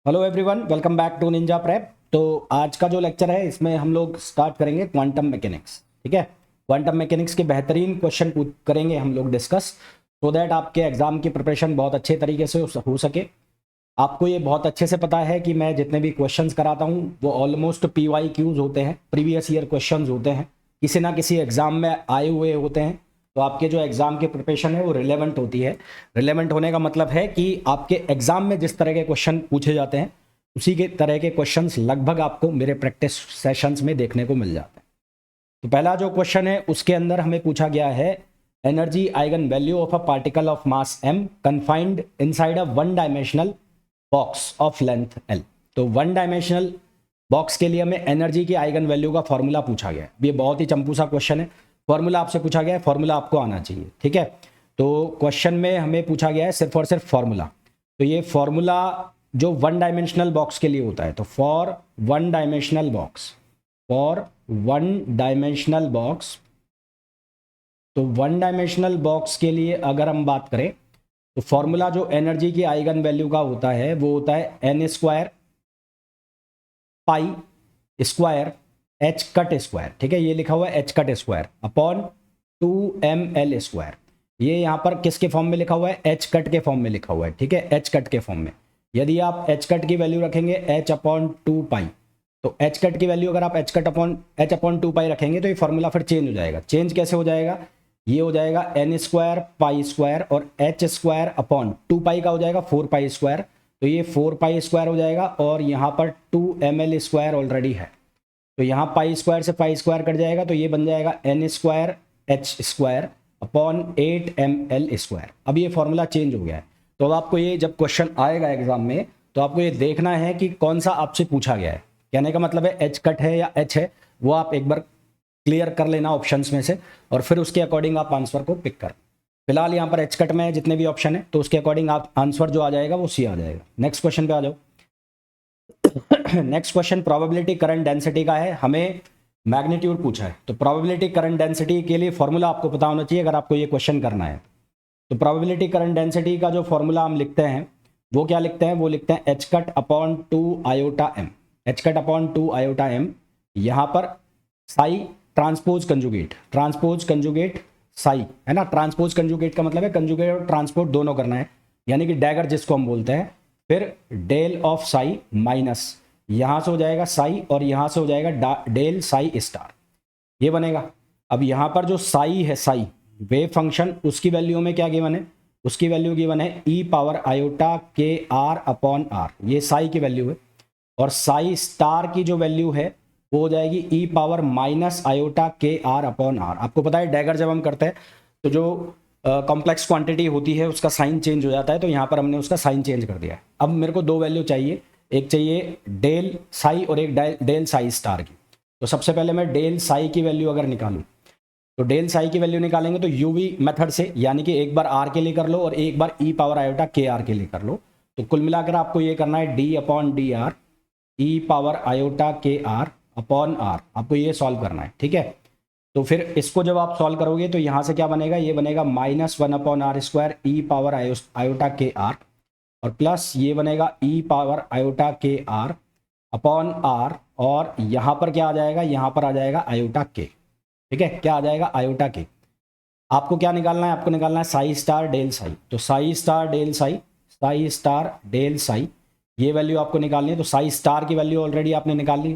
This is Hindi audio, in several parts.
Hello everyone, welcome back to Ninja Prep. तो आज का जो लेक्चर है इसमें हम लोग स्टार्ट करेंगे क्वांटम मैकेनिक्स। ठीक है, क्वांटम मैकेनिक्स के बेहतरीन क्वेश्चन करेंगे हम लोग डिस्कस, सो दैट आपके एग्जाम की प्रिपरेशन बहुत अच्छे तरीके से हो सके। आपको ये बहुत अच्छे से पता है कि मैं जितने भी क्वेश्चंस कराता हूँ वो ऑलमोस्ट PYQs होते हैं, प्रीवियस ईयर क्वेश्चंस होते हैं, किसी ना किसी एग्जाम में आए हुए होते हैं। तो आपके जो एग्जाम की प्रिपरेशन है वो रिलेवेंट होती है। रिलेवेंट होने का मतलब है कि आपके एग्जाम में जिस तरह के क्वेश्चन पूछे जाते हैं उसी के तरह के क्वेश्चंस लगभग आपको मेरे प्रैक्टिस सेशंस में देखने को मिल जाते हैं। तो पहला जो क्वेश्चन है उसके अंदर हमें पूछा गया है, energy eigen value of a particle of mass m confined inside a one dimensional box of length l। तो वन डायमेंशनल बॉक्स के लिए हमें एनर्जी की आइगन वैल्यू का फॉर्मूला पूछा गया है। ये बहुत ही चंपू सा क्वेश्चन है, फॉर्मूला आपसे पूछा गया है, फॉर्मूला आपको आना चाहिए। ठीक है, तो क्वेश्चन में हमें पूछा गया है सिर्फ और सिर्फ फॉर्मूला। तो ये फॉर्मूला जो वन डायमेंशनल बॉक्स के लिए होता है, तो for one dimensional box, for one dimensional box, तो वन डायमेंशनल बॉक्स के लिए अगर हम बात करें तो फॉर्मूला जो एनर्जी की आइगन वैल्यू का होता है वो होता है n square pi square h cut square. ठीक है, ये लिखा हुआ है h cut square upon 2ml square. ये यहाँ पर किसके फॉर्म में लिखा हुआ है? h कट के फॉर्म में लिखा हुआ है। ठीक है, h कट के फॉर्म में। यदि आप h कट की वैल्यू रखेंगे h अपॉन 2 पाई, तो h कट की वैल्यू अगर आप h अपॉन 2 पाई रखेंगे तो ये फॉर्मूला फिर चेंज हो जाएगा। चेंज कैसे हो जाएगा? ये हो जाएगा n स्क्वायर पाई स्क्वायर और h स्क्वायर अपॉन 2 पाई का हो जाएगा 4 पाई स्क्वायर। तो ये 4 पाई स्क्वायर हो जाएगा और यहाँ पर 2ml स्क्वायर ऑलरेडी है, तो यहाँ पाई स्क्वायर से पाई स्क्वायर कट जाएगा, तो ये बन जाएगा n square h square upon 8ml square. अब ये फॉर्मूला चेंज हो गया है। तो अब आपको ये जब क्वेश्चन आएगा एग्जाम में तो आपको ये देखना है कि कौन सा आपसे पूछा गया है। कहने का मतलब है h कट है या h है, वो आप एक बार क्लियर कर लेना ऑप्शंस में से और फिर उसके अकॉर्डिंग आप आंसर को पिक कर। फिलहाल यहाँ पर h कट में जितने भी ऑप्शन है तो उसके अकॉर्डिंग आप आंसर जो आ जाएगा वो सी आ जाएगा। नेक्स्ट क्वेश्चन पे आ जाओ। Next question probability current density का है, हमें मैग्नीट्यूड पूछा है। तो प्रोबेबिलिटी करंट डेंसिटी के लिए फॉर्मूला आपको पता होना चाहिए अगर आपको ये क्वेश्चन करना है। तो प्रोबेबिलिटी करंट डेंसिटी का जो फॉर्मूला हम लिखते हैं वो क्या लिखते हैं? वो लिखते हैं h cut upon 2 iota m, h cut upon 2 iota m। यहाँ पर साई ट्रांसपोज कंजुगेट साई है ना। ट्रांसपोज कंजुगेट का मतलब है कंजुगेट और ट्रांसपोर्ट दोनों करना है, यानी कि डैगर जिसको हम बोलते हैं। फिर डेल ऑफ साई माइनस यहां से हो जाएगा साई और यहां से हो जाएगा डेल साई स्टार, ये बनेगा। अब यहां पर जो साई है, साई वेव फंक्शन, उसकी वैल्यू में क्या गिवन है? उसकी वैल्यू गिवन है e पावर आयोटा के आर अपॉन आर, ये साई की वैल्यू है। और साई स्टार की जो वैल्यू है वो हो जाएगी e पावर माइनस आयोटा के आर अपॉन आर। आपको पता है डैगर जब हम करते हैं तो जो कॉम्प्लेक्स क्वांटिटी होती है उसका साइन चेंज हो जाता है, तो यहाँ पर हमने उसका साइन चेंज कर दिया है। अब मेरे को दो वैल्यू चाहिए, एक चाहिए डेल साई और एक डेल साई स्टार की। तो सबसे पहले मैं डेल साई की वैल्यू अगर निकालूं तो डेल साई की वैल्यू निकालेंगे तो यूवी मेथड से, यानी कि एक बार आर के लिए कर लो और एक बार ई पावर आयोटा के आर के लिए कर लो। तो कुल मिलाकर आपको ये करना है D upon D R E power iota के आर अपॉन आर, आपको ये सॉल्व करना है। ठीक है, तो फिर इसको जब आप सॉल्व करोगे तो यहाँ से क्या बनेगा? ये बनेगा -1 upon are square E power iota के आर और प्लस ये बनेगा ई पावर आयोटा के आर अपॉन आर, और यहाँ पर क्या आ जाएगा? यहाँ पर आ जाएगा आयोटा के। ठीक है, क्या आ जाएगा? आयोटा के। आपको क्या निकालना है? आपको निकालना है साई स्टार डेल साई। तो psi star del psi, psi star del psi, ये वैल्यू आपको निकालनी है। तो साई स्टार की वैल्यू ऑलरेडी आपने निकाल ली,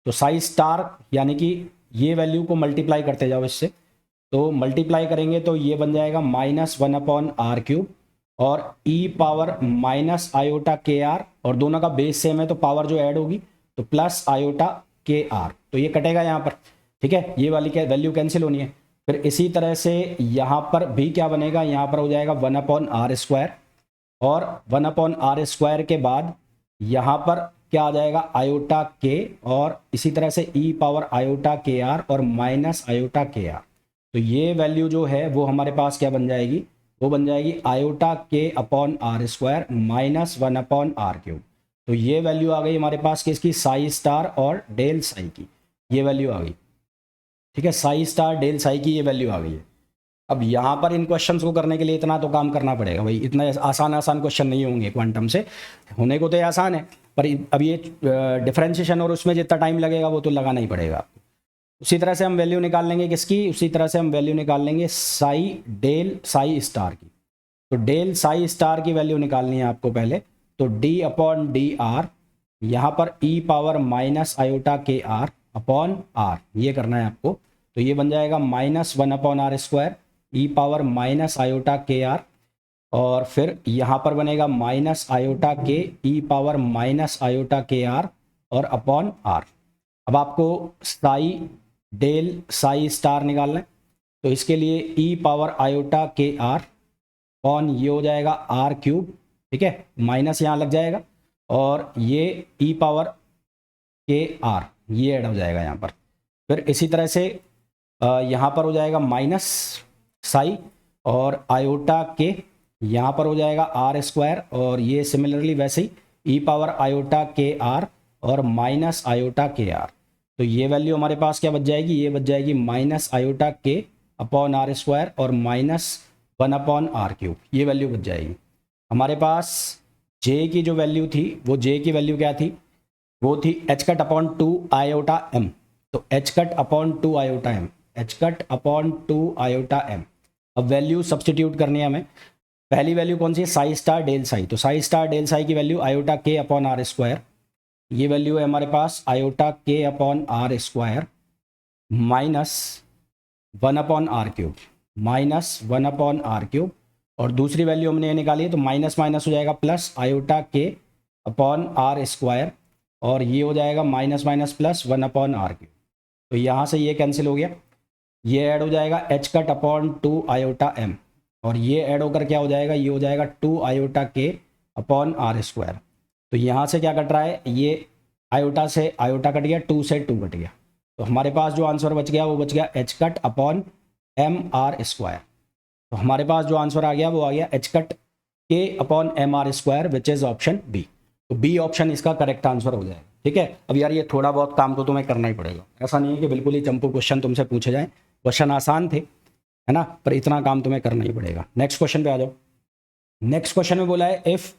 तो साई स्टार यानी कि ये वैल्यू को मल्टीप्लाई करते जाओ इससे, तो मल्टीप्लाई करेंगे तो ये बन जाएगा -1 अपॉन आर क्यूब और ई पावर माइनस आयोटा के आर, और दोनों का बेस सेम है तो पावर जो ऐड होगी तो प्लस आयोटा के आर, तो ये कटेगा यहाँ पर। ठीक है, ये वाली क्या वैल्यू कैंसिल होनी है। फिर इसी तरह से यहाँ पर भी क्या बनेगा? यहाँ पर हो जाएगा 1 अपॉन आर स्क्वायर और 1 अपॉन आर स्क्वायर के बाद यहाँ पर क्या आ जाएगा? आयोटा के, और इसी तरह से ई पावर आयोटा के आर और माइनस आयोटा के आर। तो ये वैल्यू जो है वो हमारे पास क्या बन जाएगी? वो बन जाएगी आयोटा के upon are square -1 upon r cube. तो ये वैल्यू आ गई हमारे पास किसकी? साई स्टार और डेल साई की, ये वैल्यू आ गई। ठीक है, साई स्टार डेल साई की ये वैल्यू आ गई है। अब यहाँ पर इन क्वेश्चंस को करने के लिए इतना तो काम करना पड़ेगा भाई, इतना आसान क्वेश्चन नहीं होंगे क्वांटम से, होने को तो ये आसान है पर अब ये डिफरेंशिएशन और उसमें जितना टाइम लगेगा वो तो लगाना ही पड़ेगा आपको। उसी तरह से हम वैल्यू निकाल लेंगे किसकी, उसी तरह से हम वैल्यू निकाल लेंगे साई डेल साई स्टार की। तो डेल साई स्टार की वैल्यू निकालनी है आपको पहले। तो डी अपॉन डी आर, यहाँ पर ई पावर माइनस आयोटा के आर अपॉन आर, ये करना है आपको। तो ये बन जाएगा -1/r², ई पावर माइनस आयोटा के आर, और फिर यहाँ पर बनेगा माइनस आयोटा के ई पावर माइनस आयोटा के आर और अपॉन आर। अब आपको साई डेल साई स्टार निकालना है। तो इसके लिए ई पावर आयोटा के आर अपॉन ये हो जाएगा r³, ठीक है, माइनस यहाँ लग जाएगा, और ये ई पावर के आर ये ऐड हो जाएगा यहाँ पर। फिर इसी तरह से यहाँ पर हो जाएगा माइनस साई और आयोटा के, यहाँ पर हो जाएगा r², और ये सिमिलरली वैसे ही ई पावर आयोटा के आर और माइनस आयोटा के आर। तो ये वैल्यू हमारे पास क्या बच जाएगी, ये बच जाएगी माइनस आयोटा के अपॉन r² और -1/r³, ये वैल्यू बच जाएगी। हमारे पास j की जो वैल्यू थी, वो j की वैल्यू क्या थी, वो थी h⁻/2 आयोटा m। तो h⁻/2 iota m, h⁻/2 iota m। अब वैल्यू सब्सटीट्यूट करनी है हमें। पहली वैल्यू कौन सी है, साई स्टार डेल साई। तो साई स्टार डेल साई की value iota k upon r², ये वैल्यू है हमारे पास iota k upon r² -1/r³, -1/r³। और दूसरी वैल्यू हमने ये निकाली है, तो माइनस माइनस हो जाएगा plus iota k upon r², और ये हो जाएगा माइनस माइनस प्लस 1/r³। तो यहाँ से ये कैंसिल हो गया, ये ऐड हो जाएगा h⁻/2 आयोटा m, और ये ऐड होकर क्या हो जाएगा, ये हो जाएगा 2 आयोटा k अपॉन r²। तो यहाँ से क्या कट रहा है, ये आयोटा से आयोटा कट गया, 2 से 2 कट गया। तो हमारे पास जो आंसर बच गया वो बच गया h⁻/m r²। तो हमारे पास जो आंसर आ गया वो आ गया h⁻k/m r², which is option B. तो बी ऑप्शन इसका करेक्ट आंसर हो जाएगा। ठीक है, अब यार ये थोड़ा बहुत काम तो तुम्हें करना ही पड़ेगा, ऐसा नहीं है कि बिल्कुल ही चंपू क्वेश्चन तुमसे पूछे जाए। क्वेश्चन आसान थे, है ना, पर इतना काम तुम्हें करना ही पड़ेगा। नेक्स्ट क्वेश्चन पे आ जाओ। नेक्स्ट क्वेश्चन में बोला है इफ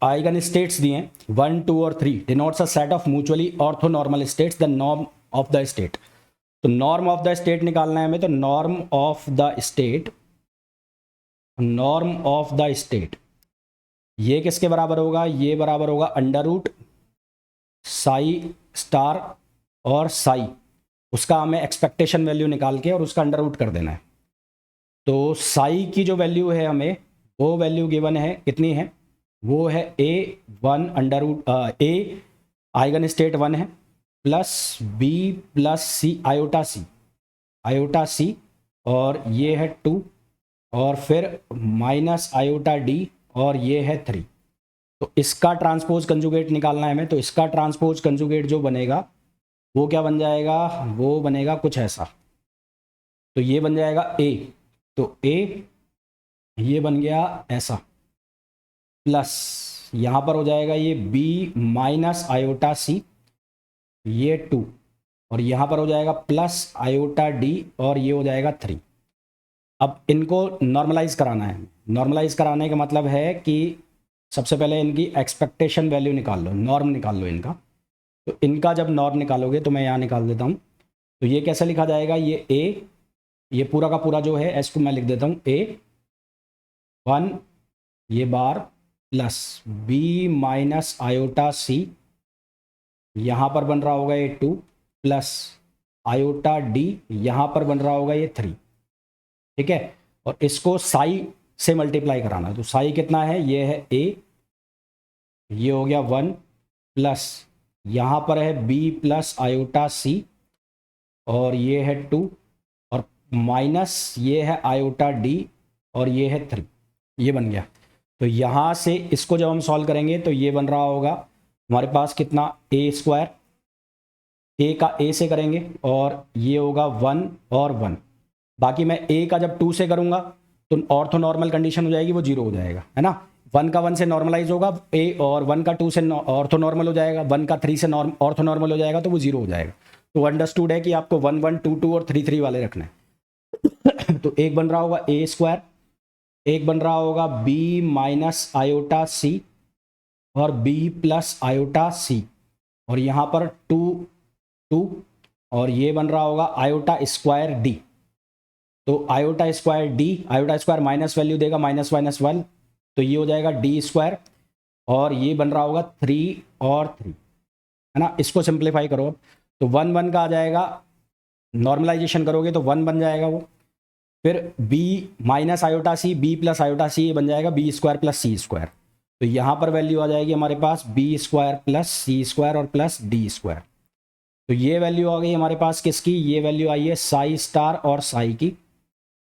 आइगन स्टेट्स दिए 1, 2 और 3 denotes a set of mutually orthonormal states, the norm of the state. तो नॉर्म ऑफ द स्टेट निकालना है हमें। तो norm of the state, norm of the state ये किसके बराबर होगा, ये बराबर होगा √ साई स्टार और साई, उसका हमें एक्सपेक्टेशन वैल्यू निकाल के और उसका √ कर देना है। तो साई की जो वैल्यू है हमें, वो वैल्यू गिवन है, कितनी है, वो है a1 a आइगन स्टेट 1 है plus b plus c iota c, और ये है 2, और फिर माइनस आयोटा d, और ये है 3। तो इसका ट्रांसपोज कंजुगेट निकालना है हमें। तो इसका ट्रांसपोज कंजुगेट जो बनेगा वो क्या बन जाएगा, वो बनेगा कुछ ऐसा। तो ये बन जाएगा a, तो a ये बन गया ऐसा, प्लस यहाँ पर हो जाएगा ये b माइनस आयोटा c, ये 2, और यहाँ पर हो जाएगा प्लस आयोटा d, और ये हो जाएगा 3। अब इनको नॉर्मलाइज कराना है। नॉर्मलाइज कराने का मतलब है कि सबसे पहले इनकी एक्सपेक्टेशन वैल्यू निकाल लो, नॉर्म निकाल लो इनका। तो इनका जब नॉर्म निकालोगे, तो मैं यहाँ निकाल देता हूँ। तो ये कैसे लिखा जाएगा, ये a, ये पूरा का पूरा जो है s को मैं लिख देता हूँ a1 ये bar plus b minus iota c, यहाँ पर बन रहा होगा ये 2 प्लस आयोटा d, यहाँ पर बन रहा होगा ये 3। ठीक है, और इसको साई से मल्टीप्लाई कराना है। तो साई कितना है, ये है a, ये हो गया 1 प्लस यहाँ पर है b प्लस आयोटा c, और ये है 2, और माइनस ये है आयोटा d, और ये है 3। ये बन गया। तो यहाँ से इसको जब हम सॉल्व करेंगे तो ये बन रहा होगा हमारे पास कितना, a², a का a से करेंगे, और ये होगा 1 और 1। बाकी मैं a का जब 2 से करूँगा तो ऑर्थोनॉर्मल कंडीशन हो जाएगी, वो 0 हो जाएगा, है ना। 1 का 1 से नॉर्मलाइज होगा a, और 1 का 2 से ऑर्थोनॉर्मल हो जाएगा, 1 का 3 से ऑर्थोनॉर्मल हो जाएगा, तो वो 0 हो जाएगा। तो अंडरस्टूड है कि आपको 1, 1, 2, 2 और 3, 3 वाले रखना है। तो एक बन रहा होगा a², एक बन रहा होगा b माइनस आयोटा c, और बी प्लस आयोटा सी, और यहाँ पर 2 2, और ये बन रहा होगा आयोटा स्क्वायर डी। तो iota square D, iota square minus value देगा माइनस माइनस 1, तो ये हो जाएगा डी स्क्वायर, और ये बन रहा होगा 3 और 3, है ना। इसको सिंप्लीफाई करो अब, तो 1 1 का आ जाएगा, नॉर्मलाइजेशन करोगे तो 1 बन जाएगा वो। फिर b माइनस आयोटा सी, बी प्लस आयोटा सी, ये बन जाएगा B square plus C square. तो यहाँ पर वैल्यू आ जाएगी हमारे पास B square plus C square और प्लस डी स्क्वायर। तो ये वैल्यू आ गई हमारे पास किसकी, ये वैल्यू आई है साई स्टार और साई की।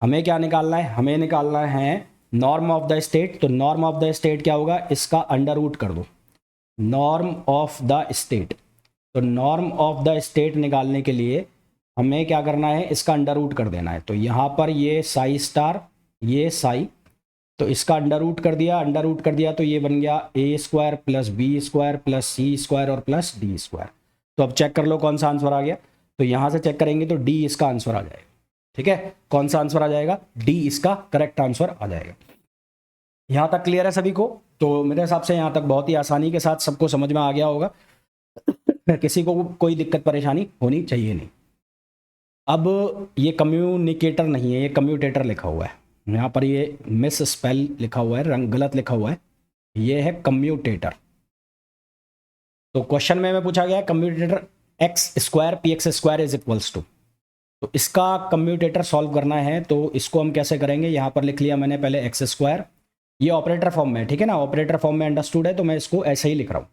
हमें क्या निकालना है, हमें निकालना है नॉर्म ऑफ द स्टेट। तो नॉर्म ऑफ द स्टेट क्या होगा, इसका अंडर रूट कर दो, नॉर्म ऑफ द स्टेट। तो नॉर्म ऑफ द स्टेट निकालने के लिए हमें क्या करना है, इसका अंडर रूट कर देना है। तो यहाँ पर ये साई स्टार, ये साई, तो इसका अंडर रूट कर दिया, अंडर रूट कर दिया तो ये बन गया A square plus B square plus C square और प्लस डी स्क्वायर। तो अब चेक कर लो कौन सा आंसर आ गया। तो यहाँ से चेक करेंगे तो डी इसका आंसर आ जाएगा। ठीक है, कौन सा आंसर आ जाएगा, डी इसका करेक्ट आंसर आ जाएगा। यहाँ तक क्लियर है सभी को। तो मेरे हिसाब से यहाँ तक बहुत ही आसानी के साथ सबको समझ में आ गया होगा, किसी को कोई दिक्कत परेशानी होनी चाहिए नहीं। अब ये कम्युनिकेटर नहीं है, ये कम्यूटेटर लिखा हुआ है यहाँ पर, ये मिस स्पेल लिखा हुआ है, रंग गलत लिखा हुआ है, ये है कम्यूटेटर। तो क्वेश्चन में पूछा गया commutator x square p x square is equals to, तो इसका कम्यूटेटर सॉल्व करना है। तो इसको हम कैसे करेंगे, यहाँ पर लिख लिया मैंने पहले एक्स स्क्वायर, ये ऑपरेटर फॉर्म में, ठीक है ना, ऑपरेटर फॉर्म में अंडरस्टूड है, तो मैं इसको ऐसे ही लिख रहा हूँ।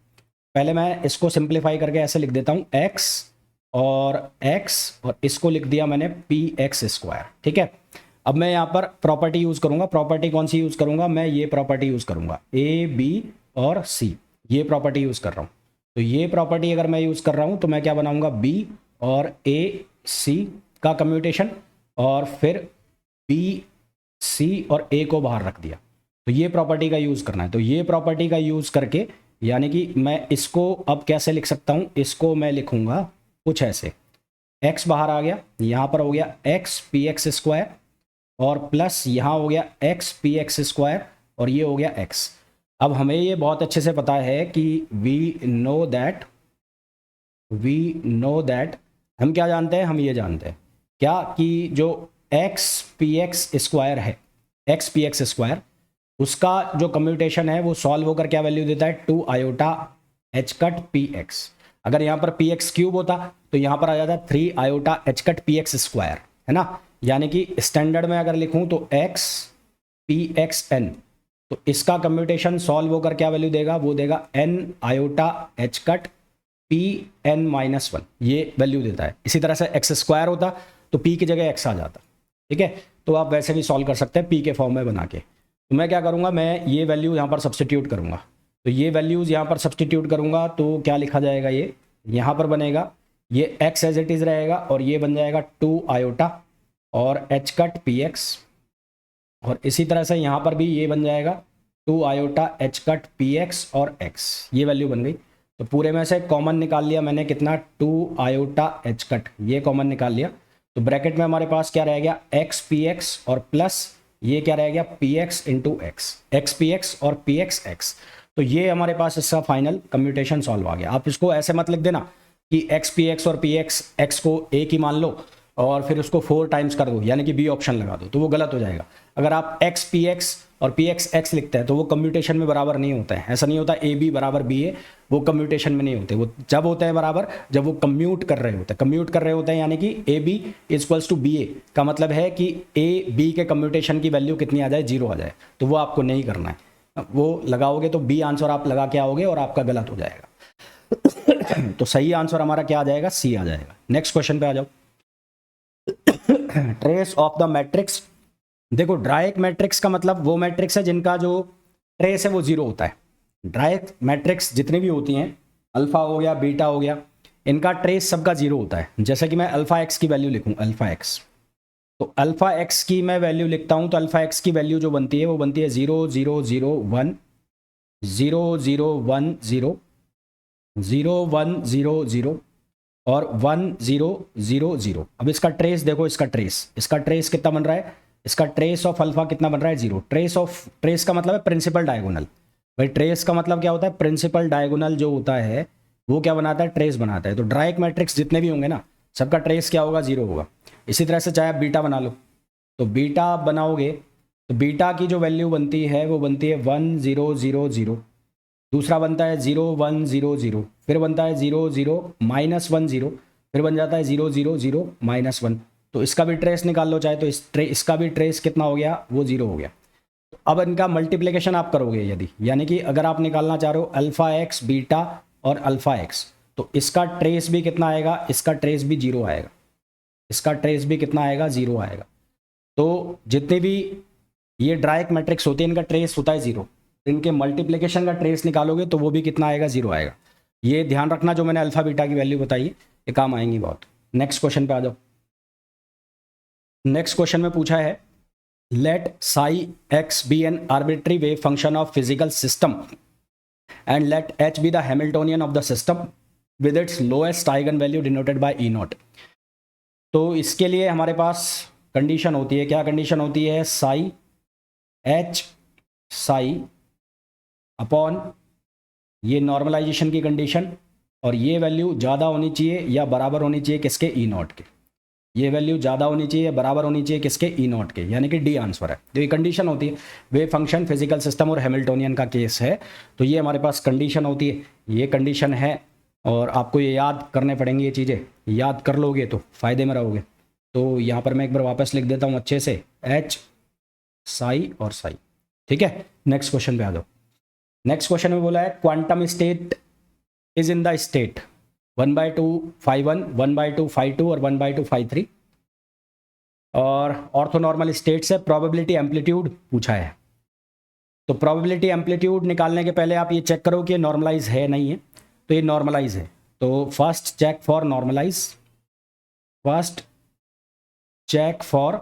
पहले मैं इसको सिंप्लीफाई करके ऐसे लिख देता हूँ एक्स और इसको लिख दिया मैंने पी एक्स स्क्वायर। ठीक है, अब मैं यहाँ पर प्रॉपर्टी यूज़ करूँगा। प्रॉपर्टी कौन सी यूज़ करूँगा, मैं ये प्रॉपर्टी यूज़ करूँगा, ए बी और सी, ये प्रॉपर्टी यूज़ कर रहा हूँ। तो ये प्रॉपर्टी अगर मैं यूज़ कर रहा हूँ तो मैं क्या बनाऊँगा, बी और ए सी का कम्यूटेशन, और फिर बी सी और ए को बाहर रख दिया। तो ये प्रॉपर्टी का यूज़ करना है। तो ये प्रॉपर्टी का यूज़ करके यानी कि मैं इसको अब कैसे लिख सकता हूँ, इसको मैं लिखूँगा कुछ ऐसे, x बाहर आ गया, यहाँ पर हो गया x पी एक्स स्क्वायर और प्लस यहाँ हो गया x पी एक्स स्क्वायर और ये हो गया x। अब हमें ये बहुत अच्छे से पता है कि वी नो दैट, हम क्या जानते हैं, हम ये जानते हैं क्या कि जो x पी एक्स स्क्वायर है, x पी एक्स स्क्वायर, उसका जो कम्यूटेशन है वो सॉल्व होकर क्या वैल्यू देता है, 2 iota h cut P x. अगर यहाँ पर पी एक्स क्यूब होता तो यहाँ पर आ जाता 3 iota h cut P x square, है ना। यानी कि स्टैंडर्ड में अगर लिखूँ तो x पी एक्स एन, तो इसका कम्यूटेशन सॉल्व होकर क्या वैल्यू देगा, वो देगा n iota h cut p n minus 1, ये वैल्यू देता है। इसी तरह से एक्स स्क्वायर होता तो p की जगह x आ जाता। ठीक है, तो आप वैसे भी सॉल्व कर सकते हैं p के फॉर्म में बना के। तो मैं क्या करूँगा, मैं ये वैल्यू यहाँ पर सब्सटीट्यूट करूँगा। तो ये वैल्यूज़ यहाँ पर सब्सटीट्यूट करूँगा तो क्या लिखा जाएगा, ये यहाँ पर बनेगा, ये x एज इट इज़ रहेगा और ये बन जाएगा 2 आयोटा और एच कट पी एक्स, और इसी तरह से यहाँ पर भी ये बन जाएगा 2 iota h cut P x और x, ये वैल्यू बन गई। तो पूरे में से कॉमन निकाल लिया मैंने, कितना, 2 आयोटा एच कट, ये कॉमन निकाल लिया। तो ब्रैकेट में हमारे पास क्या रह गया, x पी एक्स और प्लस ये क्या रह गया, P x into x, x P x और पी एक्स एक्स। तो ये हमारे पास इसका फाइनल कम्यूटेशन सॉल्व आ गया। आप इसको ऐसे मत लिख देना कि एक्स पी एक्स और पी एक्स एक्स को एक ही मान लो और फिर उसको 4 टाइम्स कर दो, यानी कि बी ऑप्शन लगा दो, तो वो गलत हो जाएगा। अगर आप एक्स पी एक्स और पी एक्स एक्स लिखते हैं तो वो कम्यूटेशन में बराबर नहीं होता है। ऐसा नहीं होता ए बी बराबर बी ए, वो कम्यूटेशन में नहीं होते। वो जब होते हैं बराबर जब वो कम्यूट कर रहे होते हैं, कम्यूट कर रहे होते हैं, यानी कि A B equals to B A का मतलब है कि ए बी के कम्यूटेशन की वैल्यू कितनी आ जाए, 0 आ जाए। तो वो आपको नहीं करना है, वो लगाओगे तो बी आंसर आप लगा के आओगे और आपका गलत हो जाएगा। तो सही आंसर हमारा क्या आ जाएगा, सी आ जाएगा। नेक्स्ट क्वेश्चन पे आ जाओ। ट्रेस ऑफ द मैट्रिक्स, देखो डायरेक्ट मैट्रिक्स का मतलब वो मैट्रिक्स है जिनका जो ट्रेस है वो 0 होता है। डायरेक्ट मैट्रिक्स जितनी भी होती हैं, अल्फा हो गया, बीटा हो गया, इनका ट्रेस सबका 0 होता है। जैसे कि मैं अल्फा एक्स की वैल्यू लिखूं, अल्फा एक्स, तो अल्फा एक्स की मैं वैल्यू लिखता हूं तो अल्फा एक्स की वैल्यू जो बनती है वो बनती है 0 0 0 1 0 0 1 0 0 1 0 0 और 1 0 0 0। अब इसका ट्रेस देखो, इसका ट्रेस कितना बन रहा है, इसका ट्रेस ऑफ अल्फा कितना बन रहा है, 0। ट्रेस का मतलब है प्रिंसिपल डायगोनल, भाई ट्रेस का मतलब क्या होता है, प्रिंसिपल डायगोनल जो होता है वो क्या बनाता है, ट्रेस बनाता है। तो डायरेक्ट मैट्रिक्स जितने भी होंगे ना, सबका ट्रेस क्या होगा, 0 होगा। इसी तरह से चाहे आप बीटा बना लो, तो बीटा आप बनाओगे तो बीटा की जो वैल्यू बनती है वो बनती है 1 0 0 0, दूसरा बनता है 0 1 0 0, फिर बनता है 0 0 -1 0, फिर बन जाता है 0 0 0 -1। तो इसका भी ट्रेस निकाल लो चाहे, तो इसका भी ट्रेस कितना हो गया, वो 0 हो गया। तो अब इनका मल्टीप्लिकेशन आप करोगे यदि, यानी कि अगर आप निकालना चाह रहे हो अल्फ़ा एक्स बीटा और अल्फ़ा एक्स, तो इसका ट्रेस भी कितना आएगा, इसका ट्रेस भी 0 आएगा, इसका ट्रेस भी कितना आएगा, 0 आएगा। तो जितने भी ये डायरेक्ट मैट्रिक्स होते हैं इनका ट्रेस होता है 0, इनके मल्टीप्लिकेशन का ट्रेस निकालोगे तो वो भी कितना आएगा, 0 आएगा। ये ध्यान रखना, जो मैंने अल्फ़ा बीटा की वैल्यू बताई ये काम आएंगी बहुत। नेक्स्ट क्वेश्चन पे आ जाओ। नेक्स्ट क्वेश्चन में पूछा है, let psi x be an arbitrary wave function of physical system and let h be the Hamiltonian of the system with its lowest eigenvalue denoted by E naught। तो इसके लिए हमारे पास कंडीशन होती है, क्या कंडीशन होती है, साई h साई अपॉन ये नॉर्मलाइजेशन की कंडीशन, और ये वैल्यू ज़्यादा होनी चाहिए या बराबर होनी चाहिए किसके, ई नॉट के। ये वैल्यू ज़्यादा होनी चाहिए, बराबर होनी चाहिए किसके, ई नॉट के, यानी कि डी आंसर है। तो ये कंडीशन होती है, वेव फंक्शन फिजिकल सिस्टम और हैमिल्टोनियन का केस है, तो ये हमारे पास कंडीशन होती है, ये कंडीशन है। और आपको ये याद करने पड़ेंगी, ये चीज़ें याद कर लोगे तो फ़ायदे में रहोगे। तो यहाँ पर मैं एक बार वापस लिख देता हूँ अच्छे से, एच साई और साई। ठीक है, नेक्स्ट क्वेश्चन पे आ जाओ। नेक्स्ट क्वेश्चन में बोला है, quantum state is in the state 1/2 φ1, 1/2 φ2 और 1/2 φ3, और ऑर्थोनॉर्मल स्टेट से प्रोबेबिलिटी एम्पलीट्यूड पूछा है। तो प्रोबेबिलिटी एम्पलीट्यूड निकालने के पहले आप ये चेक करो कि ये नॉर्मलाइज है नहीं है, तो ये नॉर्मलाइज है। तो first check for normalise, first check for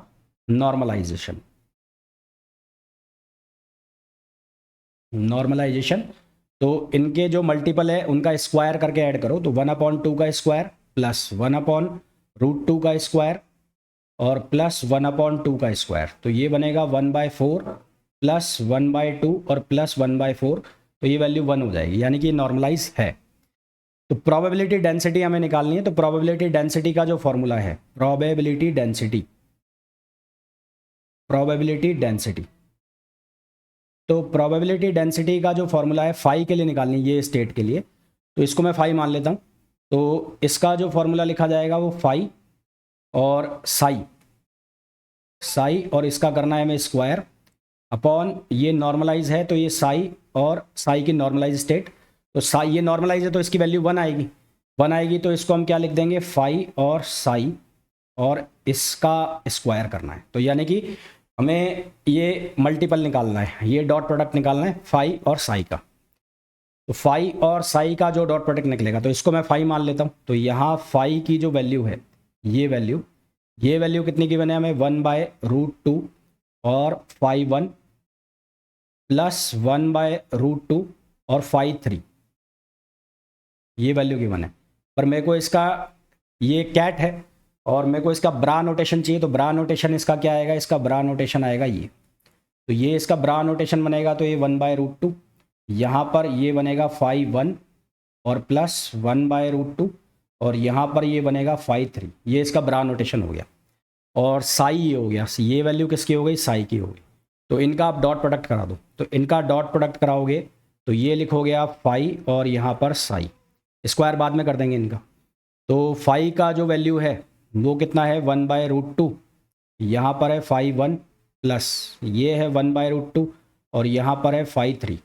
normalisation, normalisation. तो इनके जो मल्टीपल है उनका स्क्वायर करके ऐड करो, तो 1/2 का स्क्वायर प्लस 1/√2 का स्क्वायर और प्लस 1/2 का स्क्वायर, तो ये बनेगा 1/4 प्लस 1/2 और प्लस 1/4, तो ये वैल्यू 1 हो जाएगी, यानी कि नॉर्मलाइज है। तो प्रोबेबिलिटी डेंसिटी हमें निकालनी है, तो प्रोबेबिलिटी डेंसिटी का जो फॉर्मूला है, प्रोबेबिलिटी डेंसिटी, प्रोबेबिलिटी डेंसिटी, तो प्रोबेबिलिटी डेंसिटी का जो फॉर्मूला है फाई के लिए निकालनी है, ये स्टेट के लिए, तो इसको मैं फाई मान लेता हूँ। तो इसका जो फॉर्मूला लिखा जाएगा वो फाई और साई, साई और इसका करना है हमें स्क्वायर अपॉन, ये नॉर्मलाइज है तो ये साई और साई की नॉर्मलाइज स्टेट, तो साई ये नॉर्मलाइज है तो इसकी वैल्यू 1 आएगी, 1 आएगी, तो इसको हम क्या लिख देंगे, फाई और साई और इसका स्क्वायर करना है। तो यानी कि हमें ये मल्टीपल निकालना है, ये डॉट प्रोडक्ट निकालना है फाई और साई का। तो फाई और साई का जो डॉट प्रोडक्ट निकलेगा, तो इसको मैं फाई मान लेता हूँ। तो यहाँ फाई की जो वैल्यू है, ये वैल्यू कितनी की बने हमें, 1/√2 और φ1 प्लस 1/√2 और φ3, ये वैल्यू की बने। पर मेरे को इसका ये कैट है और मेरे को इसका ब्रा नोटेशन चाहिए, तो ब्रा नोटेशन इसका क्या आएगा, इसका ब्रा नोटेशन आएगा ये, तो ये इसका ब्रा नोटेशन बनेगा, तो ये 1/√2, यहाँ पर ये बनेगा φ1 और प्लस 1/√2 और यहाँ पर ये बनेगा φ3, ये इसका ब्रा नोटेशन हो गया। और साई ये हो गया, ये वैल्यू किसकी हो गई, साई की हो गई। तो इनका आप डॉट प्रोडक्ट करा दो, तो इनका डॉट प्रोडक्ट कराओगे तो ये लिखोगे आप फाई और यहाँ पर साई, स्क्वायर बाद में कर देंगे इनका। तो फाई का जो वैल्यू है वो कितना है, 1/√2, यहाँ पर है φ1 प्लस ये है 1/√2 और यहाँ पर है φ3,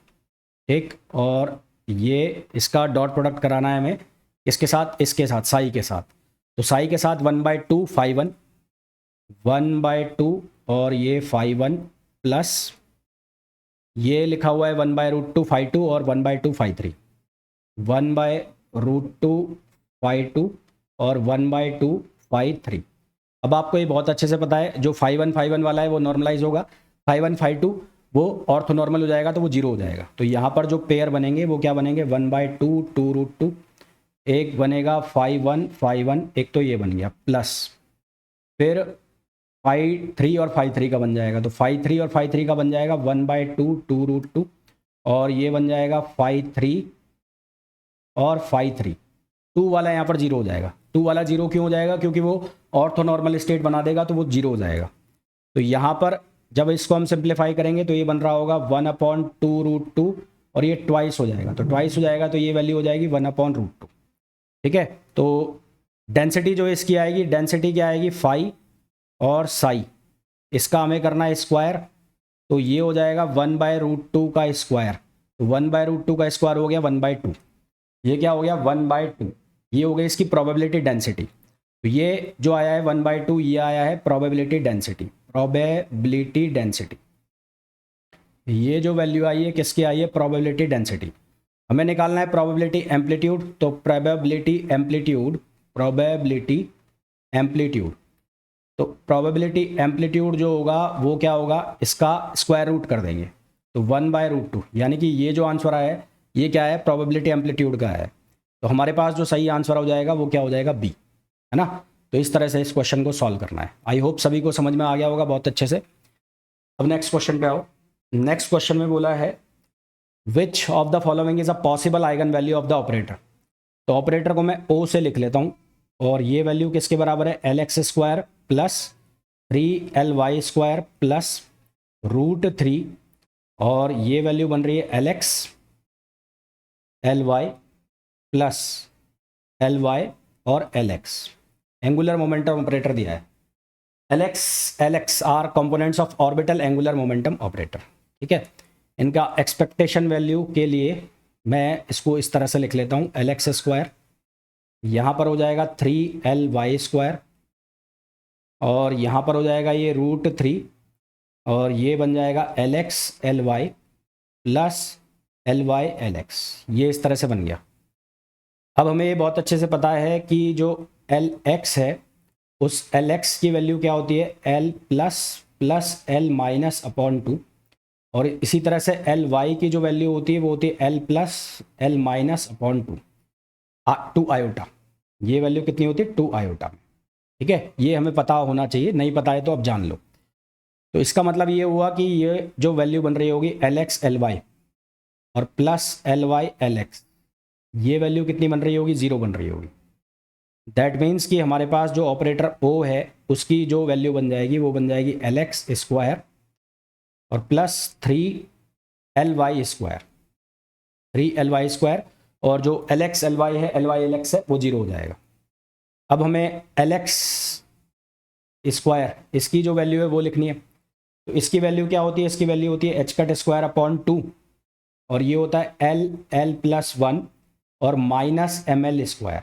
ठीक। और ये इसका डॉट प्रोडक्ट कराना है हमें इसके साथ, इसके साथ साई के साथ, तो साई के साथ 1/2 φ1, 1/2 और ये φ1 प्लस ये लिखा हुआ है 1/√2 φ2 और 1/2 φ3, 1/√2 φ2 और 1/2 φ3। अब आपको ये बहुत अच्छे से पता है, जो φ1 वाला है वो नॉर्मलाइज होगा, φ1 φ2 वो ऑर्थोनॉर्मल हो जाएगा तो वो 0 हो जाएगा। तो यहाँ पर जो पेयर बनेंगे वो क्या बनेंगे, 1/2 2√2, एक बनेगा φ1 एक तो ये बन गया, प्लस फिर φ3 और φ3 का बन जाएगा, तो φ3 और φ3 का बन जाएगा 1/2 2√2 और ये बन जाएगा फाई 3 और फाई 3। 2 वाला यहाँ पर जीरो हो जाएगा। 2 वाला जीरो क्यों हो जाएगा? क्योंकि वो ऑर्थोनॉर्मल स्टेट बना देगा तो वो जीरो हो जाएगा। तो यहाँ पर जब इसको हम सिंप्लीफाई करेंगे तो ये बन रहा होगा 1/2√2 और ये ट्वाइस हो जाएगा। तो ट्वाइस हो जाएगा तो ये वैल्यू हो जाएगी 1/√2। ठीक है, तो डेंसिटी जो इसकी आएगी, डेंसिटी क्या आएगी? फाई और साई, इसका हमें करना है स्क्वायर। तो ये हो जाएगा 1/√2 का स्क्वायर। तो 1/√2 का स्क्वायर हो गया 1/2। ये क्या हो गया? 1/2। ये हो गई इसकी प्रोबेबिलिटी डेंसिटी। तो ये जो आया है 1/2, ये आया है प्रोबेबिलिटी डेंसिटी। प्रोबेबिलिटी डेंसिटी, ये जो वैल्यू आई है किसकी आई है? Probability density. हमें निकालना है प्रोबेबिलिटी एम्पलीट्यूड। तो प्रोबेबिलिटी एम्पलीट्यूड, प्रोबेबिलिटी एम्पलीट्यूड, तो प्रोबेबिलिटी एम्पलीट्यूड जो होगा वो क्या होगा? इसका स्क्वायर रूट कर देंगे। तो 1/√2, यानी कि ये जो आंसर आया है ये क्या है? प्रोबेबिलिटी एम्पलीट्यूड का है। तो हमारे पास जो सही आंसर हो जाएगा वो क्या हो जाएगा? बी, है ना। तो इस तरह से इस क्वेश्चन को सॉल्व करना है। आई होप सभी को समझ में आ गया होगा बहुत अच्छे से। अब नेक्स्ट क्वेश्चन पे आओ। नेक्स्ट क्वेश्चन में बोला है which of the following is a possible eigen value of the operator. तो ऑपरेटर को मैं ओ से लिख लेता हूँ और ये वैल्यू किसके बराबर है? LX² प्लस 3LY² प्लस √3 और ये वैल्यू बन रही है LX LY प्लस LY और LX। एंगुलर मोमेंटम ऑपरेटर दिया है। LX are components of orbital angular momentum operator. ठीक है, इनका एक्सपेक्टेशन वैल्यू के लिए मैं इसको इस तरह से लिख लेता हूँ। LX², यहाँ पर हो जाएगा 3LY² और यहाँ पर हो जाएगा ये √3 और ये बन जाएगा LX LY plus LY LX। ये इस तरह से बन गया। अब हमें ये बहुत अच्छे से पता है कि जो LX है उस LX की वैल्यू क्या होती है? L plus L minus upon 2 और इसी तरह से LY की जो वैल्यू होती है वो होती है L plus L minus upon 2 iota. ये वैल्यू कितनी होती है? 2 आयोटा। ठीक है, ये हमें पता होना चाहिए, नहीं पता है तो अब जान लो। तो इसका मतलब ये हुआ कि ये जो वैल्यू बन रही होगी LX LY और प्लस LY LX, ये वैल्यू कितनी बन रही होगी? 0 बन रही होगी। दैट मीन्स कि हमारे पास जो ऑपरेटर O है उसकी जो वैल्यू बन जाएगी वो बन जाएगी LX² और प्लस 3LY², 3LY² और जो LX LY है, LY LX है, वो 0 हो जाएगा। अब हमें LX² इसकी जो वैल्यू है वो लिखनी है। तो इसकी वैल्यू क्या होती है? इसकी वैल्यू होती है h²/2 और ये होता है L प्लस 1 और माइनस ML²।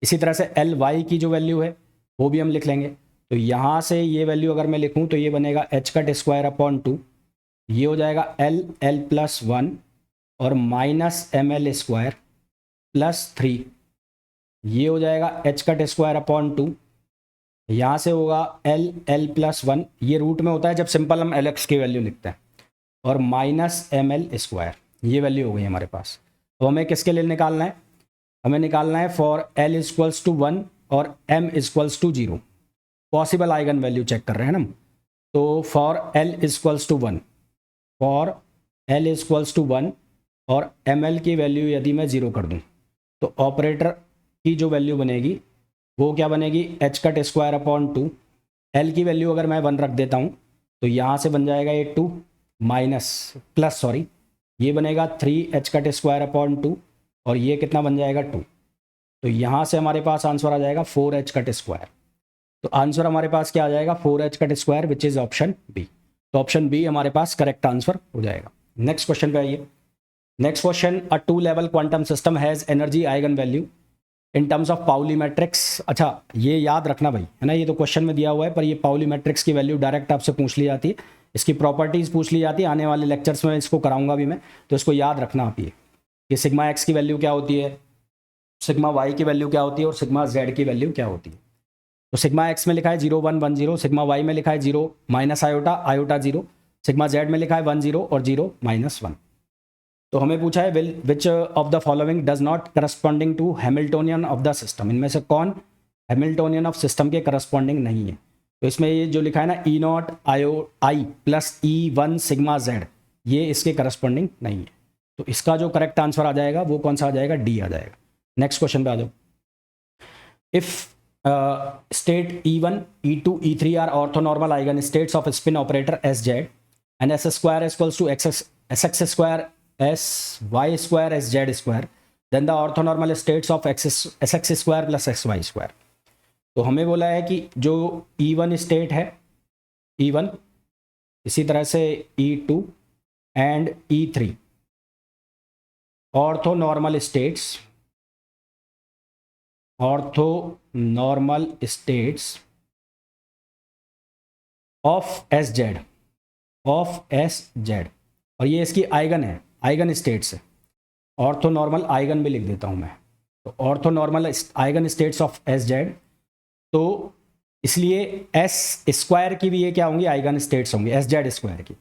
इसी तरह से LY की जो वैल्यू है वो भी हम लिख लेंगे। तो यहाँ से ये वैल्यू अगर मैं लिखूँ तो ये बनेगा h²/2, ये हो जाएगा L प्लस 1 और माइनस ML² प्लस 3, ये हो जाएगा h²/2। यहाँ से होगा L प्लस 1, ये रूट में होता है जब सिंपल हम LX की वैल्यू लिखते हैं, और माइनस ML²। ये वैल्यू हो गई हमारे पास। तो हमें किसके लिए निकालना है? हमें निकालना है फॉर L = 1 और M = 0। Possible eigen value check कर रहे हैं ना हम। तो फॉर L = 1, फॉर L = 1 और ML की वैल्यू यदि मैं 0 कर दूं तो ऑपरेटर की जो वैल्यू बनेगी वो क्या बनेगी? h²/2। L की वैल्यू अगर मैं 1 रख देता हूँ तो यहाँ से बन जाएगा ये 2 माइनस प्लस सॉरी ये बनेगा 3h² और ये कितना बन जाएगा 2। तो यहाँ से हमारे पास आंसर आ जाएगा 4h²। तो आंसर हमारे पास क्या आ जाएगा? 4h², which is option B. तो ऑप्शन बी हमारे पास करेक्ट आंसर हो जाएगा। नेक्स्ट क्वेश्चन पे आइए। Next question, uh 2 level quantum system has energy eigen value in terms of Pauli matrix. अच्छा, ये याद रखना भाई, है ना। ये तो क्वेश्चन में दिया हुआ है पर ये पाउली मैट्रिक्स की वैल्यू डायरेक्ट आपसे पूछ ली जाती है, इसकी प्रॉपर्टीज़ पूछ ली जाती है। आने वाले लेक्चर्स में इसको कराऊंगा भी मैं, तो इसको याद रखना आप। ये सिग्मा एक्स की वैल्यू क्या होती है, सिग्मा वाई की वैल्यू क्या होती है और सिग्मा जेड की वैल्यू क्या होती है। तो सिग्मा एक्स में लिखा है 0 1 1 0, सिग्मा वाई में लिखा है 0 minus iota iota 0, sigma Z में लिखा है 1 0 और 0 माइनस 1। तो हमें पूछा है which of the following does not corresponding to Hamiltonian of the system. इनमें से कौन हैमिल्टोनियन ऑफ सिस्टम के करस्पॉन्डिंग नहीं है। तो इसमें ये जो लिखा है ना E0 आई प्लस E1 सिग्मा जेड, ये इसके करस्पॉन्डिंग नहीं है। तो इसका जो करेक्ट आंसर आ जाएगा वो कौन सा आ जाएगा, डी आ जाएगा। नेक्स्ट क्वेश्चन पे आ जाओ। If state E1, E2, E3 are orthonormal eigen states of spin operator SZ and S square equals to SX square SY square SZ square, then the orthonormal states of SX square plus XY square. तो हमें बोला है कि जो E1 स्टेट है E1, इसी तरह से E2 and E3 orthonormal states of SZ और ये इसकी आइगन है, आइगन स्टेट्स है। ऑर्थोनॉर्मल आइगन भी लिख देता हूं मैं। तो orthonormal eigen states of SZ, तो इसलिए S स्क्वायर की भी ये क्या होंगी, आइगन स्टेट्स होंगी SZ स्क्वायर की।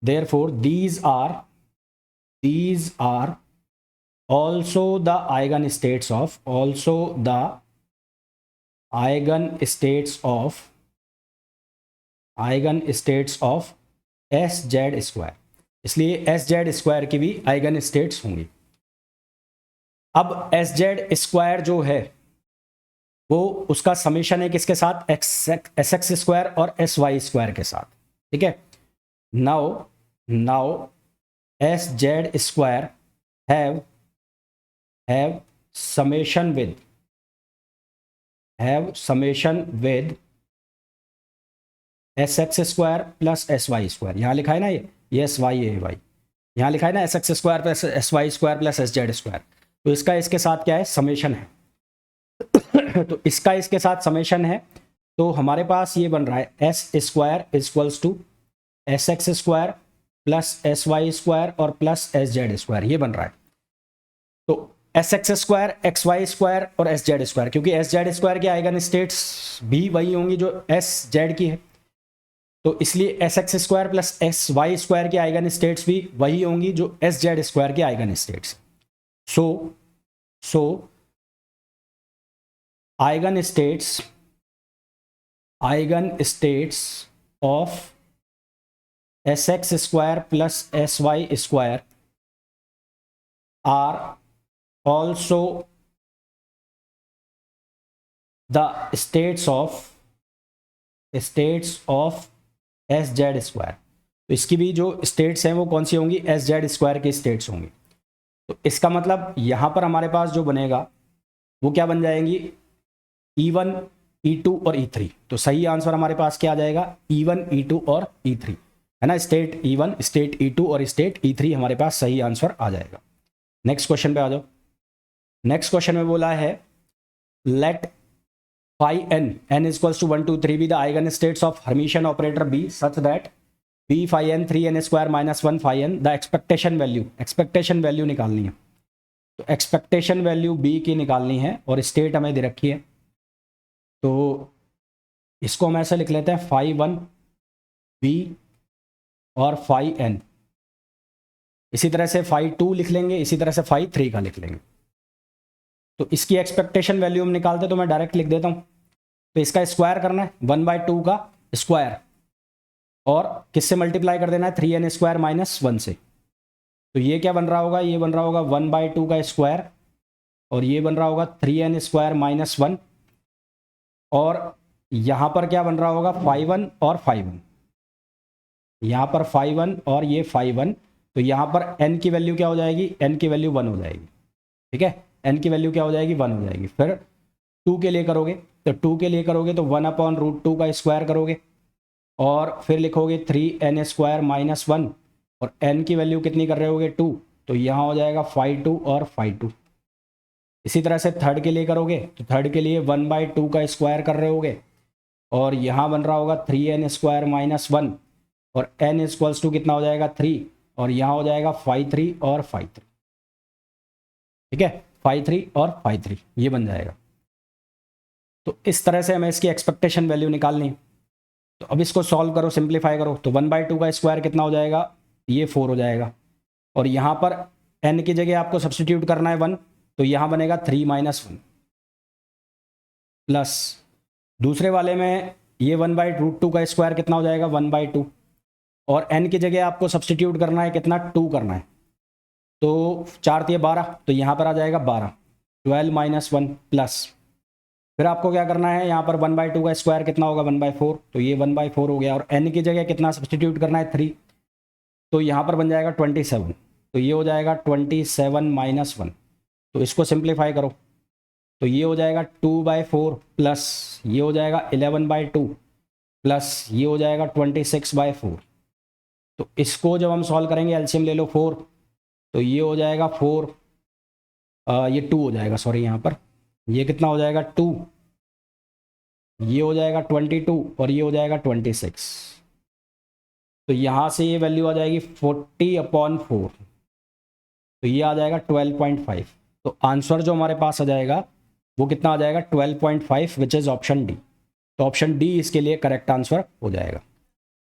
therefore these are also the eigen states of SZ square. इसलिए SZ स्क्वायर की भी आइगन स्टेट्स होंगी। अब SZ स्क्वायर जो है वो उसका समेशन है किसके साथ, SX स्क्वायर और SY स्क्वायर के साथ, ठीक है। Now SZ square have summation with SX square plus SY square. यहाँ लिखा है ना ये SY है भाई, यहाँ लिखा है ना SX square plus SY square plus SZ square. तो इसका इसके साथ क्या है, समेशन है। तो इसका इसके साथ समेशन है, तो हमारे पास ये बन रहा है S square equals to SX square plus SY square और प्लस SZ स्क्वायर, ये बन रहा है। तो SX स्क्वायर, XY स्क्वायर और SZ स्क्वायर, क्योंकि SZ स्क्वायर की आइगन स्टेट्स भी वही होंगी जो SZ की है, तो इसलिए SX square plus SY square की आइगन स्टेट्स भी वही होंगी जो SZ स्क्वायर की eigen states. So eigen states of SX square plus SY square are also the states of SZ square. तो इसकी भी जो स्टेट्स हैं वो कौन सी होंगी, SZ स्क्वायर की स्टेट्स होंगी। तो इसका मतलब यहाँ पर हमारे पास जो बनेगा वो क्या बन जाएंगी, E1, E2 और E3। तो सही आंसर हमारे पास क्या आ जाएगा, E1, E2 और E3, है ना। स्टेट E1, स्टेट E2 और स्टेट E3 हमारे पास सही आंसर आ जाएगा। नेक्स्ट क्वेश्चन पे आ जाओ। नेक्स्ट क्वेश्चन में बोला है late phi n equals to 1 2 3 be the eigenstates of Hermitian operator B such that B phi n 3n square minus 1 phi n the expectation value निकालनी है। तो एक्सपेक्टेशन वैल्यू B की निकालनी है और स्टेट हमें दे रखी है। तो इसको हम ऐसे लिख लेते हैं phi 1 B और phi n, इसी तरह से phi 2 लिख लेंगे, इसी तरह से phi 3 का लिख लेंगे। तो इसकी एक्सपेक्टेशन वैल्यू हम निकालते, तो मैं डायरेक्ट लिख देता हूँ। तो इसका स्क्वायर करना है 1/2 का स्क्वायर, और किससे मल्टीप्लाई कर देना है, 3n स्क्वायर माइनस 1 से। तो ये क्या बन रहा होगा, ये बन रहा होगा 1/2 का स्क्वायर, और ये बन रहा होगा 3n स्क्वायर माइनस 1, और यहाँ पर क्या बन रहा होगा, phi 1 और phi 1, यहाँ पर phi 1 और ये phi 1। तो यहाँ पर n की वैल्यू क्या हो जाएगी, n की वैल्यू 1 हो जाएगी, ठीक है। n की वैल्यू क्या हो जाएगी, 1 हो जाएगी। फिर 2 के लिए करोगे, तो 2 के लिए करोगे तो 1/√2 का स्क्वायर करोगे, और फिर लिखोगे 3n स्क्वायर माइनस 1, और n की वैल्यू कितनी कर रहे होगे, 2। तो यहाँ हो जाएगा phi 2 और phi 2। इसी तरह से थर्ड के लिए करोगे, तो थर्ड के लिए 1/2 का स्क्वायर कर रहे होगे, और यहाँ बन रहा होगा 3n स्क्वायर माइनस 1, और n इक्वल्स टू कितना हो जाएगा, 3, और यहाँ हो जाएगा phi 3 और phi 3, ठीक है। phi 3 और phi 3 ये बन जाएगा। तो इस तरह से हमें इसकी एक्सपेक्टेशन वैल्यू निकालनी है। तो अब इसको सॉल्व करो, सिंप्लीफाई करो, तो 1/2 का स्क्वायर कितना हो जाएगा, ये 4 हो जाएगा, और यहाँ पर n की जगह आपको सब्सटीट्यूट करना है 1, तो यहाँ बनेगा 3 - 1 प्लस दूसरे वाले में ये 1/√2 का स्क्वायर कितना हो जाएगा 1/2, और n की जगह आपको सब्सटीट्यूट करना है कितना 2 करना है, तो 4 × 12, तो यहाँ पर आ जाएगा 12, 12 - 1 प्लस, फिर आपको क्या करना है यहाँ पर 1/2 का स्क्वायर कितना होगा 1/4, तो ये 1/4 हो गया, और n की जगह कितना सब्सटीट्यूट करना है 3, तो यहाँ पर बन जाएगा 27, तो ये हो जाएगा 27 - 1, तो इसको सिंप्लीफाई करो, तो ये हो जाएगा 2/4 प्लस ये हो जाएगा 11/2 प्लस ये हो जाएगा 26/4, तो इसको जब हम सॉल्व करेंगे एलसीएम ले लो 4, तो ये हो जाएगा 4, ये 2 हो जाएगा, सॉरी यहाँ पर ये कितना हो जाएगा 2, ये हो जाएगा 22 और ये हो जाएगा 26, तो यहाँ से ये वैल्यू आ जाएगी 40/4, तो ये आ जाएगा 12.5, तो आंसर जो हमारे पास आ जाएगा वो कितना आ जाएगा 12.5, विच इज़ ऑप्शन डी। तो ऑप्शन डी इसके लिए करेक्ट आंसर हो जाएगा।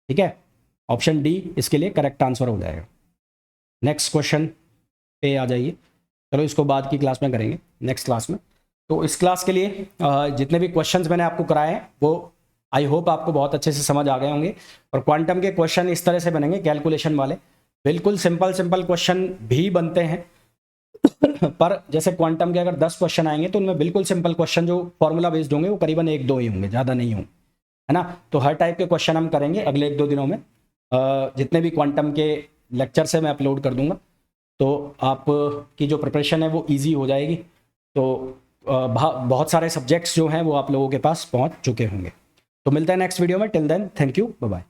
ठीक है, ऑप्शन डी इसके लिए करेक्ट आंसर हो जाएगा। नेक्स्ट क्वेश्चन पे आ जाइए, चलो इसको बाद की क्लास में करेंगे, नेक्स्ट क्लास में। तो इस क्लास के लिए जितने भी क्वेश्चंस मैंने आपको कराए हैं वो आई होप आपको बहुत अच्छे से समझ आ गए होंगे, और क्वांटम के क्वेश्चन इस तरह से बनेंगे कैलकुलेशन वाले, बिल्कुल सिंपल क्वेश्चन भी बनते हैं पर जैसे क्वांटम के अगर 10 क्वेश्चन आएंगे तो उनमें बिल्कुल सिंपल क्वेश्चन जो फॉर्मूला बेस्ड होंगे वो करीबन 1-2 ही होंगे, ज़्यादा नहीं होंगे, है ना। तो हर टाइप के क्वेश्चन हम करेंगे अगले 1-2 दिनों में, जितने भी क्वांटम के लेक्चर से मैं अपलोड कर दूंगा, तो आप की जो प्रिपरेशन है वो ईजी हो जाएगी। तो बहुत सारे सब्जेक्ट्स जो हैं वो आप लोगों के पास पहुंच चुके होंगे। तो मिलते हैं नेक्स्ट वीडियो में, till then thank you, bye bye.